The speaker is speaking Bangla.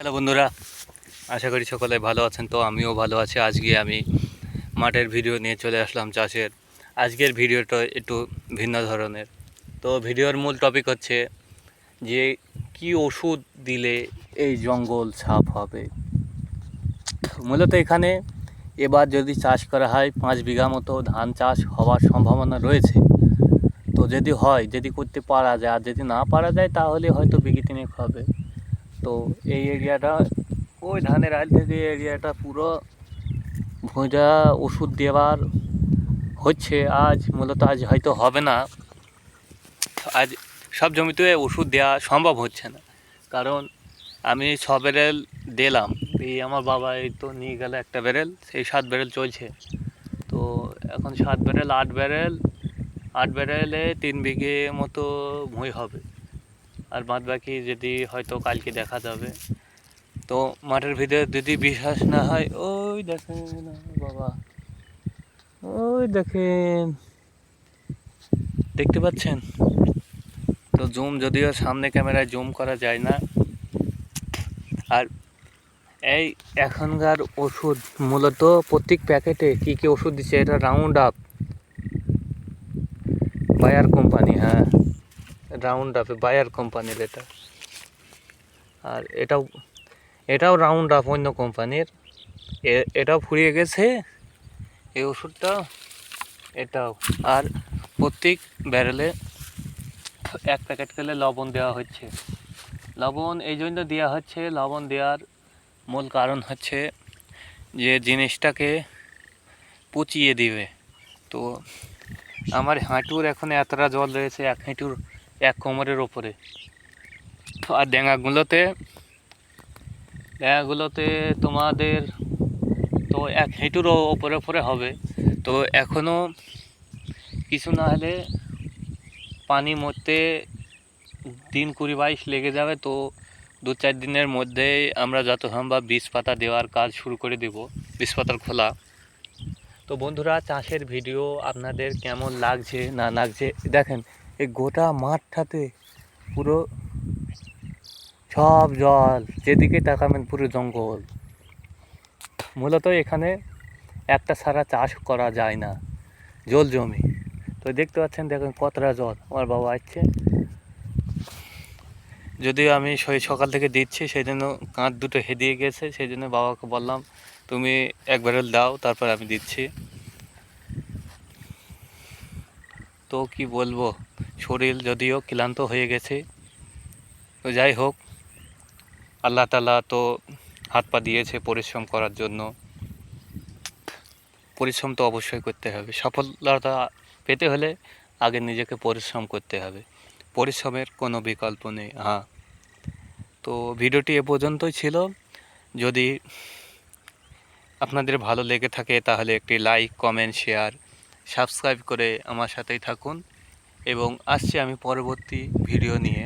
হ্যালো বন্ধুরা, আশা করি সকলে ভালো আছেন। তো আমিও ভালো আছি। আজকে আমি মাঠের ভিডিও নিয়ে চলে আসলাম চাষের। আজকের ভিডিওটা একটু ভিন্ন ধরনের। তো ভিডিওর মূল টপিক হচ্ছে যে কি ওষুধ দিলে এই জঙ্গল সাফ হবে। মূলত এখানে এবার যদি চাষ করা হয় 5 বিঘা মতো ধান চাষ হওয়ার সম্ভাবনা রয়েছে। তো যদি হয়, যদি করতে পারা যায়, আর যদি না পারা যায় তাহলে হয়তো বিঘে 3 হবে। তো এই এরিয়াটা ওই ধানের আইল থেকে এরিয়াটা পুরো ভোঁজা ওষুধ দেওয়ার হচ্ছে। মূলত আজ হয়তো হবে না, আজ সব জমিতে ওষুধ দেওয়া সম্ভব হচ্ছে না, কারণ আমি 6 ব্যারেল দিলাম। এই আমার বাবা এই তো নিয়ে গেল একটা ব্যারেল, সেই 7 ব্যারেল চলছে। তো এখন 7 ব্যারেল 8 ব্যারেলে 3 বিঘে মতো ভুঁই হবে, আর বাদ বাকি যদি হয়তো কালকে দেখা যাবে। তো মাঠের ভিতরে যদি বিশ্বাস না হয়, ওই দেখেন বাবা, ওই দেখেন, দেখতে পাচ্ছেন তো? জুম যদিও সামনে ক্যামেরায় জুম করা যায় না। আর এই এখনকার ওষুধ মূলত প্রত্যেক প্যাকেটে কী কী ওষুধ দিচ্ছে, এটা রাউন্ড আপ বায়ার কোম্পানি, হ্যাঁ রাউন্ড আপ বায়ার কোম্পানির এটা। আর এটাও রাউন্ড আপ অন্য কোম্পানির। এটাও ফুরিয়ে গেছে এই ওষুধটা, এটাও। আর প্রত্যেক ব্যারেলে 1 প্যাকেট করে লবণ দেওয়া হচ্ছে। লবণ এই জন্য দেওয়া হচ্ছে, লবণ দেওয়ার মূল কারণ হচ্ছে যে জিনিসটাকে পচিয়ে দিবে। তো আমার হাঁটুর এখন এতটা জল রয়েছে, 1 হাঁটুর 1 কোমরের ওপরে। আর ড্যাঙাগুলোতে তোমাদের তো 1 হাঁটুরও ওপরে হবে। তো এখনও কিছু না হলে পানি মরতে দিন 20-22 লেগে যাবে। তো 2-4 দিনের মধ্যেই আমরা যত সম্ভব বীজ পাতা দেওয়ার কাজ শুরু করে দেব, বীজ পাতার খোলা। তো বন্ধুরা, চাষের ভিডিও আপনাদের কেমন লাগছে না লাগছে দেখেন, এই গোটা মাঠটাতে পুরো সব জল, যেদিকে তাকাবেন পুরো জঙ্গল। মূলত এখানে একটা ছাড়া চাষ করা যায় না, জল জমি। তো দেখতে পাচ্ছেন, দেখেন কতটা জল। আমার বাবা আসছে, যদিও আমি সকাল থেকে দিচ্ছি, সেই জন্য কাঁধ দুটো হেদিয়ে গেছে, সেই জন্য বাবাকে বললাম তুমি 1 ব্যারেল দাও, তারপর আমি দিচ্ছি। তো কি বলবো, শরীর যদিও ক্লান্ত হয়ে গেছে। তো যাই হোক, আল্লাহ তাআলা তো হাত পা দিয়েছে পরিশ্রম করার জন্য। পরিশ্রম তো অবশ্যই করতে হবে। সফলতা পেতে হলে আগে নিজেকে পরিশ্রম করতে হবে, পরিশ্রমের কোনো বিকল্প নেই। হ্যাঁ, তো ভিডিওটি এ পর্যন্তই ছিল। যদি আপনাদের ভালো লেগে থাকে তাহলে একটি লাইক, কমেন্ট, শেয়ার, সাবস্ক্রাইব করে আমার সাথেই থাকুন। এবং আসছি আমি পরবর্তী ভিডিও নিয়ে।